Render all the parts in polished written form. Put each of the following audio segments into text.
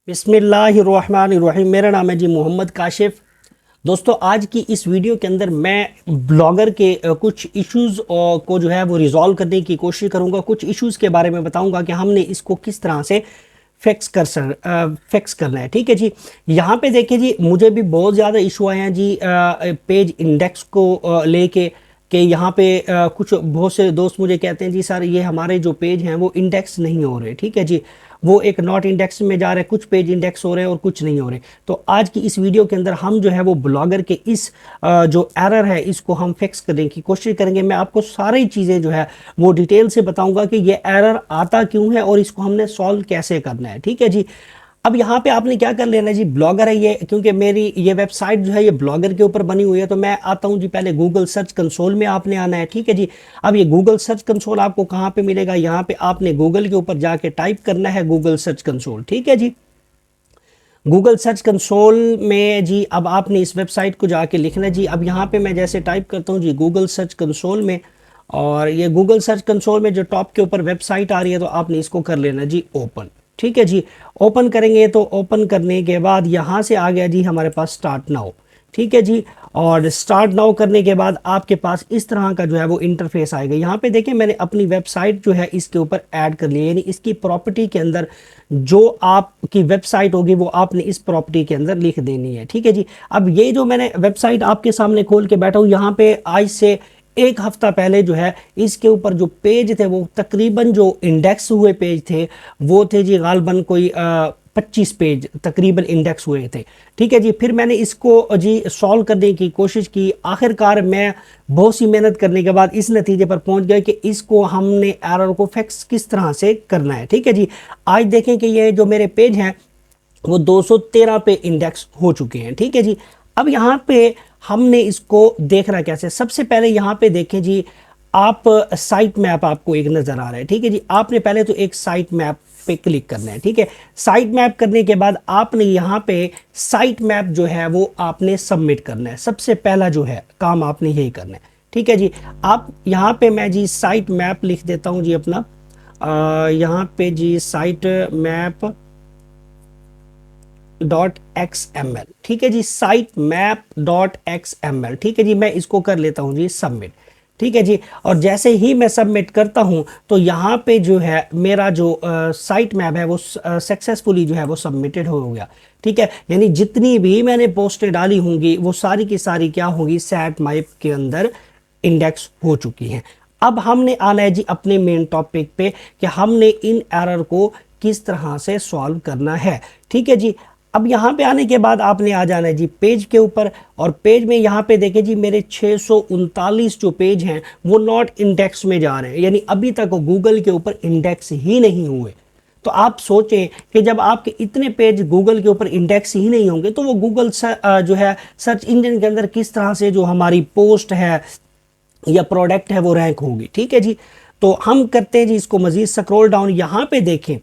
बिस्मिल्लाहिर्रहमानिर्रहीम। मेरा नाम है जी मोहम्मद काशिफ। दोस्तों, आज की इस वीडियो के अंदर मैं ब्लॉगर के कुछ इश्यूज़ को जो है वो रिजॉल्व करने की कोशिश करूंगा। कुछ इश्यूज़ के बारे में बताऊंगा कि हमने इसको किस तरह से फिक्स करना है। ठीक है जी। यहाँ पे देखिए जी, मुझे भी बहुत ज़्यादा इशू आए हैं जी पेज इंडेक्स को लेके कि यहाँ पे कुछ बहुत से दोस्त मुझे कहते हैं जी सर ये हमारे जो पेज हैं वो इंडेक्स नहीं हो रहे। ठीक है जी, वो एक नॉट इंडेक्स में जा रहे हैं, कुछ पेज इंडेक्स हो रहे हैं और कुछ नहीं हो रहे। तो आज की इस वीडियो के अंदर हम जो है वो ब्लॉगर के इस जो एरर है इसको हम फिक्स करने की कोशिश करेंगे। मैं आपको सारी चीज़ें जो है वो डिटेल से बताऊंगा कि ये एरर आता क्यों है और इसको हमने सॉल्व कैसे करना है। ठीक है जी। अब यहाँ पे आपने क्या कर लेना जी, ब्लॉगर है ये, क्योंकि मेरी ये वेबसाइट जो है ये ब्लॉगर के ऊपर बनी हुई है। तो मैं आता हूँ जी, पहले गूगल सर्च कंसोल में आपने आना है। ठीक है जी। अब ये गूगल सर्च कंसोल आपको कहाँ पे मिलेगा, यहाँ पे आपने गूगल के ऊपर जाके टाइप करना है गूगल सर्च कंसोल। ठीक है जी। गूगल सर्च कंसोल में जी अब आपने इस वेबसाइट को जाके लिखना है जी। अब यहाँ पे मैं जैसे टाइप करता हूँ जी गूगल सर्च कंसोल में, और ये गूगल सर्च कंसोल में जो टॉप के ऊपर वेबसाइट आ रही है तो आपने इसको कर लेना जी ओपन। ठीक है जी। ओपन करेंगे तो ओपन करने के बाद यहाँ से आ गया जी हमारे पास स्टार्ट नाउ। ठीक है जी। और स्टार्ट नाउ करने के बाद आपके पास इस तरह का जो है वो इंटरफेस आएगा। यहाँ पे देखिए मैंने अपनी वेबसाइट जो है इसके ऊपर ऐड कर ली है, यानी इसकी प्रॉपर्टी के अंदर जो आपकी वेबसाइट होगी वो आपने इस प्रॉपर्टी के अंदर लिख देनी है। ठीक है जी। अब ये जो मैंने वेबसाइट आपके सामने खोल के बैठा हूँ, यहाँ पे आज से एक हफ्ता पहले जो है इसके ऊपर जो पेज थे वो तकरीबन जो इंडेक्स हुए पेज थे वो थे जी गालबन कोई 25 पेज तकरीबन इंडेक्स हुए थे। ठीक है जी। फिर मैंने इसको जी सॉल्व करने की कोशिश की। आखिरकार मैं बहुत सी मेहनत करने के बाद इस नतीजे पर पहुंच गए कि इसको हमने एरर को फिक्स किस तरह से करना है। ठीक है जी। आज देखें कि ये जो मेरे पेज हैं वो 213 पे इंडेक्स हो चुके हैं। ठीक है जी। अब यहाँ पे हमने इसको देखना कैसे, सबसे पहले यहाँ पे देखें जी, आप साइट मैप आपको एक नजर आ रहा है। ठीक है जी। आपने पहले तो एक साइट मैप पे क्लिक करना है। ठीक है। साइट मैप करने के बाद आपने यहाँ पे साइट मैप जो है वो आपने सबमिट करना है। सबसे पहला जो है काम आपने यही करना है। ठीक है जी। आप यहाँ पे मैं जी साइट मैप लिख देता हूँ जी अपना, यहाँ पे जी साइट मैप .xml। ठीक है जी। Site map .xml। ठीक है जी। मैं इसको कर लेता हूं जी सबमिट। ठीक है जी। और जैसे ही मैं सबमिट करता हूं तो यहाँ पे जो है मेरा जो साइट मैप है वो सक्सेसफुली जो है वो सबमिटेड हो गया। ठीक है। यानी जितनी भी मैंने पोस्टें डाली होंगी वो सारी की सारी क्या होगी, साइट मैप के अंदर इंडेक्स हो चुकी हैं। अब हमने आना है जी अपने मेन टॉपिक पे कि हमने इन एरर को किस तरह से सॉल्व करना है। ठीक है जी। अब यहाँ पे आने के बाद आपने आ जाना है जी पेज के ऊपर, और पेज में यहाँ पे देखें जी मेरे 639 जो पेज हैं वो नॉट इंडेक्स में जा रहे हैं, यानी अभी तक गूगल के ऊपर इंडेक्स ही नहीं हुए। तो आप सोचें कि जब आपके इतने पेज गूगल के ऊपर इंडेक्स ही नहीं होंगे तो वो गूगल जो है सर्च इंजन के अंदर किस तरह से जो हमारी पोस्ट है या प्रोडक्ट है वो रैंक होगी। ठीक है जी। तो हम करते हैं जी इसको मजीद स्क्रॉल डाउन। यहाँ पे देखें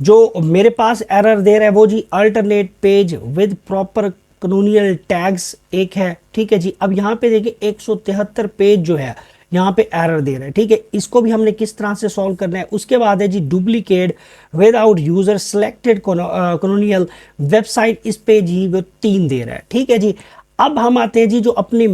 जो मेरे पास एरर दे रहा है वो जी alternate page with proper canonical tags एक है। ठीक है जी। अब यहाँ पे देखिए 173 पेज जो है यहाँ पे एरर दे रहा है। ठीक है। इसको भी हमने किस तरह से सॉल्व करना है। उसके बाद है जी duplicate without user selected canonical website, इस पे जी वो 3 दे रहा है। ठीक है जी। अब हम आते हैं जी जो अपने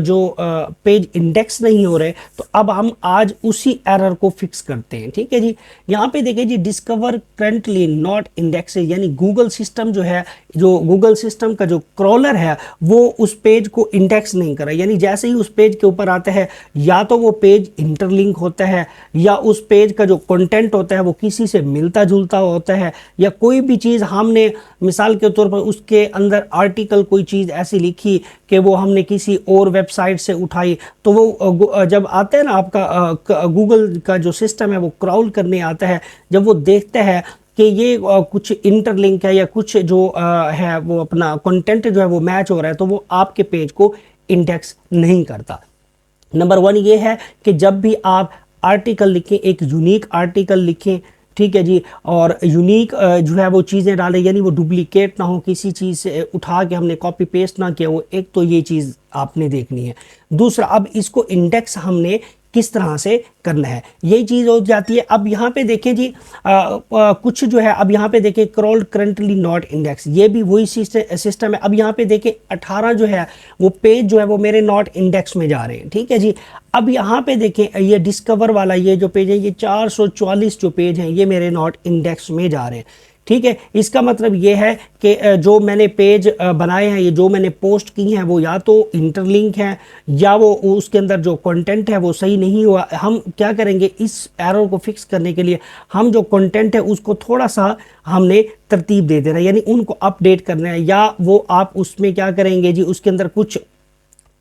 जो पेज इंडेक्स नहीं हो रहे, तो अब हम आज उसी एरर को फिक्स करते हैं। ठीक है जी। यहाँ पे देखिए जी डिस्कवर करंटली नॉट इंडेक्स, यानी गूगल सिस्टम जो है, जो गूगल सिस्टम का जो क्रॉलर है वो उस पेज को इंडेक्स नहीं कर रहा, यानी जैसे ही उस पेज के ऊपर आता है या तो वो पेज इंटरलिंक होता है या उस पेज का जो कंटेंट होता है वो किसी से मिलता जुलता होता है, या कोई भी चीज़ हमने मिसाल के तौर पर उसके अंदर आर्टिकल कोई चीज़ ऐसी लिखी कि वो हमने किसी और वेबसाइट से उठाई, तो वो जब आता है ना आपका गूगल का जो सिस्टम है वो क्रॉल करने आता है, जब वो देखता है कि ये कुछ इंटरलिंक है या कुछ जो है वो अपना कंटेंट जो है वो मैच हो रहा है, तो वो आपके पेज को इंडेक्स नहीं करता। नंबर 1 ये है कि जब भी आप आर्टिकल लिखें एक यूनिक आर्टिकल लिखें। ठीक है जी। और यूनिक जो है वो चीज़ें डालें, यानी वो डुप्लीकेट ना हो, किसी चीज़ से उठा के हमने कॉपी पेस्ट ना किया हो। एक तो ये चीज़ आपने देखनी है। दूसरा, अब इसको इंडेक्स हमने किस तरह से करना है, यही चीज़ हो जाती है। अब यहाँ पे देखें जी कुछ जो है, अब यहाँ पे देखें क्रॉल्ड करंटली नॉट इंडेक्स, ये भी वही सिस्टम है। अब यहाँ पे देखें 18 जो है वो पेज जो है वो मेरे नॉट इंडेक्स में जा रहे हैं, ठीक है जी। अब यहाँ पे देखें ये डिस्कवर वाला ये जो पेज है, ये 444 जो पेज हैं ये मेरे नॉट इंडेक्स में जा रहे हैं, ठीक है। इसका मतलब ये है कि जो मैंने पेज बनाए हैं, ये जो मैंने पोस्ट की हैं, वो या तो इंटरलिंक हैं या वो उसके अंदर जो कंटेंट है वो सही नहीं हुआ। हम क्या करेंगे, इस एरर को फिक्स करने के लिए हम जो कंटेंट है उसको थोड़ा सा हमने तरतीब दे देना है, यानी उनको अपडेट करना है, या वो आप उसमें क्या करेंगे जी, उसके अंदर कुछ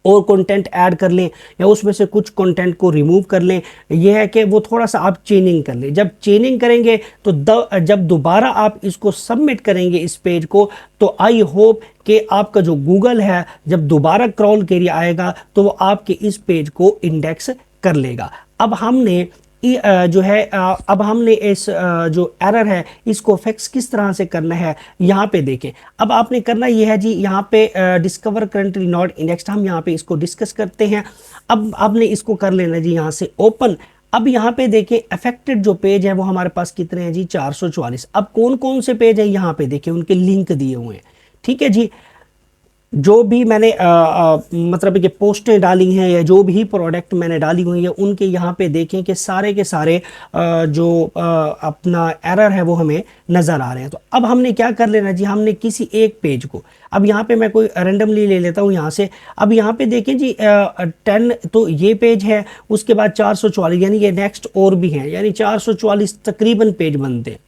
और कंटेंट ऐड कर लें या उसमें से कुछ कंटेंट को रिमूव कर लें। यह है कि वो थोड़ा सा आप चेनिंग कर लें। जब चेनिंग करेंगे तो जब दोबारा आप इसको सबमिट करेंगे इस पेज को, तो आई होप कि आपका जो गूगल है जब दोबारा क्रॉल के लिए आएगा तो वो आपके इस पेज को इंडेक्स कर लेगा। अब हमने जो है अब हमने इस जो एरर है इसको फिक्स किस तरह से करना है, यहाँ पे देखें। अब आपने करना ये है जी, यहाँ पे डिस्कवर करंटली नॉट इंडेक्स्ड, हम यहाँ पे इसको डिस्कस करते हैं। अब आपने इसको कर लेना जी यहाँ से ओपन। अब यहाँ पे देखें अफेक्टेड जो पेज है वो हमारे पास कितने हैं जी, 444। अब कौन कौन से पेज है यहाँ पे देखें, उनके लिंक दिए हुए हैं, ठीक है जी। जो भी मैंने मतलब कि पोस्टें डाली हैं या जो भी प्रोडक्ट मैंने डाली हुई है, उनके यहाँ पे देखें कि सारे के सारे जो अपना एरर है वो हमें नज़र आ रहे हैं। तो अब हमने क्या कर लेना जी, हमने किसी एक पेज को, अब यहाँ पे मैं कोई रैंडमली ले लेता हूँ यहाँ से। अब यहाँ पे देखें जी 10 तो ये पेज है, उसके बाद 444 यानी ये नेक्स्ट और भी हैं, यानी 444 तकरीबन पेज बनते हैं।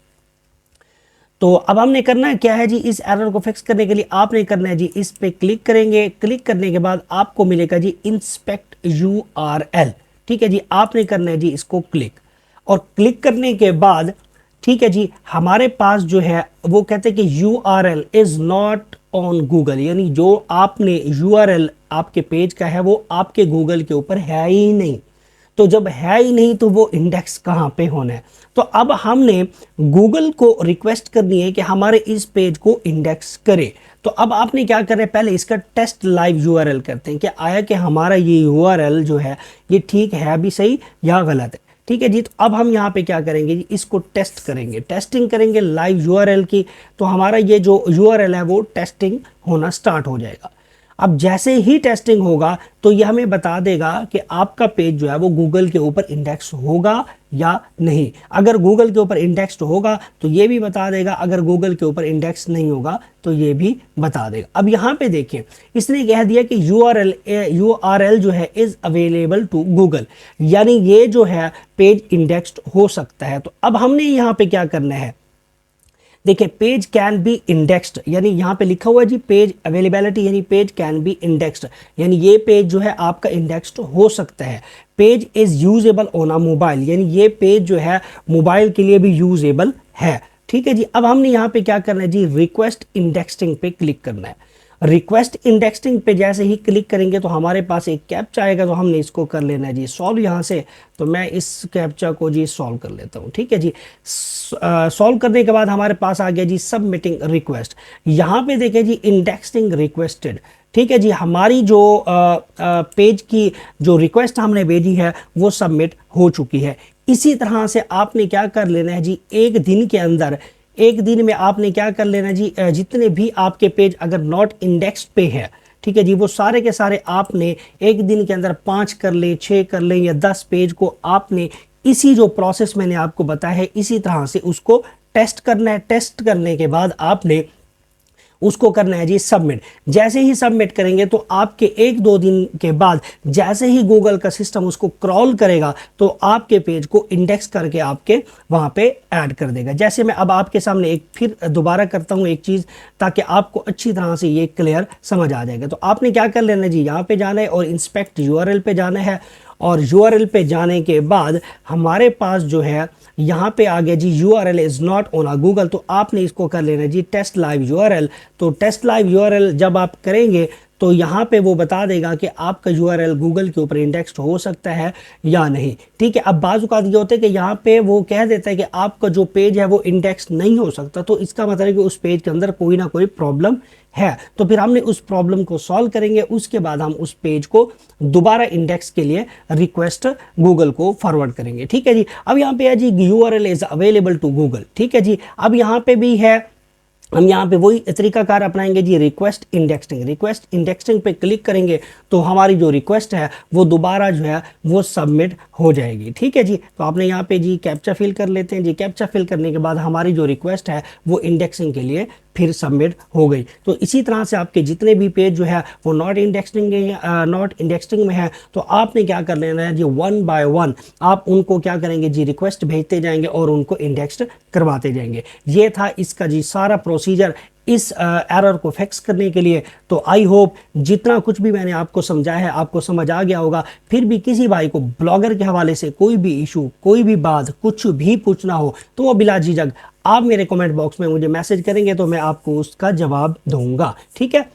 तो अब हमने करना है क्या है जी, इस एरर को फिक्स करने के लिए आपने करना है जी, इस पे क्लिक करेंगे। क्लिक करने के बाद आपको मिलेगा जी इंस्पेक्ट यूआरएल, ठीक है जी। आपने करना है जी इसको क्लिक, और क्लिक करने के बाद ठीक है जी, हमारे पास जो है वो कहते हैं कि URL is not on Google, यानी जो आपने यूआरएल आपके पेज का है वो आपके गूगल के ऊपर है ही नहीं। तो जब है ही नहीं तो वो इंडेक्स कहाँ पे होना है। तो अब हमने गूगल को रिक्वेस्ट करनी है कि हमारे इस पेज को इंडेक्स करे। तो अब आपने क्या करना है, पहले इसका टेस्ट लाइव यूआरएल करते हैं कि आया कि हमारा ये यूआरएल जो है ये ठीक है भी सही या गलत है, ठीक है जी। तो अब हम यहाँ पे क्या करेंगे जी, इसको टेस्ट करेंगे, टेस्टिंग करेंगे लाइव यूआरएल की। तो हमारा ये जो यूआरएल है वो टेस्टिंग होना स्टार्ट हो जाएगा। अब जैसे ही टेस्टिंग होगा तो यह हमें बता देगा कि आपका पेज जो है वो गूगल के ऊपर इंडेक्स होगा या नहीं। अगर गूगल के ऊपर इंडेक्स्ड होगा तो ये भी बता देगा, अगर गूगल के ऊपर इंडेक्स नहीं होगा तो ये भी बता देगा। अब यहाँ पे देखें, इसने कह दिया कि यूआरएल जो है इज अवेलेबल टू गूगल, यानी ये जो है पेज इंडेक्स्ड हो सकता है। तो अब हमने यहाँ पे क्या करना है, देखिए पेज कैन बी इंडेक्स्ड, यानी यहाँ पे लिखा हुआ है जी पेज अवेलेबिलिटी, यानी पेज कैन बी इंडेक्स्ड, यानी ये पेज जो है आपका इंडेक्स्ड हो सकता है। Page is usable on a mobile, यानी ये पेज जो है मोबाइल के लिए भी यूजेबल है, ठीक है जी। अब हमने यहाँ पे क्या करना है जी, रिक्वेस्ट इंडेक्सिंग पे क्लिक करना है। रिक्वेस्ट इंडेक्सिंग पे जैसे ही क्लिक करेंगे तो हमारे पास एक कैप्चा आएगा, तो हमने इसको कर लेना है जी सॉल्व यहाँ से। तो मैं इस कैप्चा को जी सॉल्व कर लेता हूँ, ठीक है जी। सॉल्व करने के बाद हमारे पास आ गया जी सबमिटिंग रिक्वेस्ट। यहाँ पे देखें जी इंडेक्सिंग रिक्वेस्टेड, ठीक है जी। हमारी जो पेज की जो रिक्वेस्ट हमने भेजी है वो सबमिट हो चुकी है। इसी तरह से आपने क्या कर लेना है जी, एक दिन के अंदर, एक दिन में आपने क्या कर लेना जी, जितने भी आपके पेज अगर नॉट इंडेक्स पे है, ठीक है जी, वो सारे के सारे आपने एक दिन के अंदर 5 कर लें, 6 कर लें या 10 पेज को आपने इसी जो प्रोसेस मैंने आपको बताया है इसी तरह से उसको टेस्ट करना है। टेस्ट करने के बाद आपने उसको करना है जी सबमिट। जैसे ही सबमिट करेंगे तो आपके 1-2 दिन के बाद जैसे ही गूगल का सिस्टम उसको क्रॉल करेगा तो आपके पेज को इंडेक्स करके आपके वहाँ पे ऐड कर देगा। जैसे मैं अब आपके सामने एक फिर दोबारा करता हूँ एक चीज़, ताकि आपको अच्छी तरह से ये क्लियर समझ आ जाएगा। तो आपने क्या कर लेना जी, यहाँ पे जाना है और इंस्पेक्ट यूआरएल पे जाना है, और यूआरएल पे जाने के बाद हमारे पास जो है यहाँ पे आ गया जी URL is not on a Google. तो आपने इसको कर लेना जी टेस्ट लाइव यूआरएल। तो टेस्ट लाइव यूआरएल जब आप करेंगे तो यहाँ पे वो बता देगा कि आपका यूआरएल गूगल के ऊपर इंडेक्स्ड हो सकता है या नहीं। ठीक है, अब बाज़ औक़ात ये होता है कि यहाँ पे वो कह देता है कि आपका जो पेज है वो इंडेक्स नहीं हो सकता, तो इसका मतलब है कि उस पेज के अंदर कोई ना कोई प्रॉब्लम है। तो फिर हमने उस प्रॉब्लम को सॉल्व करेंगे, उसके बाद हम उस पेज को दोबारा इंडेक्स के लिए रिक्वेस्ट गूगल को फॉरवर्ड करेंगे। ठीक है जी, अब यहाँ पे है जी URL is available to Google. ठीक है जी, अब यहाँ पे भी है, हम यहाँ पे वही तरीकाकार अपनाएंगे जी, रिक्वेस्ट इंडेक्सिंग। रिक्वेस्ट इंडेक्सिंग पे क्लिक करेंगे तो हमारी जो रिक्वेस्ट है वो दोबारा जो है वो सबमिट हो जाएगी। ठीक है जी, तो आपने यहाँ पे जी कैप्चा फिल कर लेते हैं जी। कैप्चा फिल करने के बाद हमारी जो रिक्वेस्ट है वो इंडेक्सिंग के लिए फिर सबमिट हो गई। तो इसी तरह से आपके जितने भी पेज जो है वो नॉट इंडेक्सिंग में है, तो आपने क्या कर लेना है जी, 1 बाय 1 आप उनको क्या करेंगे जी, रिक्वेस्ट भेजते जाएंगे और उनको इंडेक्स्ड करवाते जाएंगे। ये था इसका जी सारा प्रोसीजर इस एरर को फिक्स करने के लिए। तो आई होप जितना कुछ भी मैंने आपको समझाया है आपको समझ आ गया होगा। फिर भी किसी भाई को ब्लॉगर के हवाले से कोई भी इशू, कोई भी बात, कुछ भी पूछना हो तो वो बिला झिझक आप मेरे कमेंट बॉक्स में मुझे मैसेज करेंगे तो मैं आपको उसका जवाब दूंगा। ठीक है,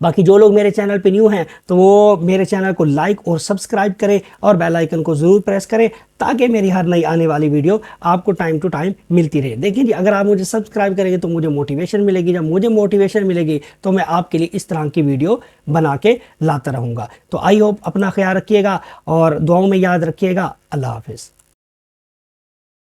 बाकी जो लोग मेरे चैनल पे न्यू हैं तो वो मेरे चैनल को लाइक और सब्सक्राइब करें और बेल आइकन को ज़रूर प्रेस करें ताकि मेरी हर नई आने वाली वीडियो आपको टाइम टू टाइम मिलती रहे। देखिए जी, अगर आप मुझे सब्सक्राइब करेंगे तो मुझे मोटिवेशन मिलेगी, जब मुझे मोटिवेशन मिलेगी तो मैं आपके लिए इस तरह की वीडियो बना के लाता रहूँगा। तो आई होप अपना ख्याल रखिएगा और दुआओं में याद रखिएगा। अल्लाह हाफिज़।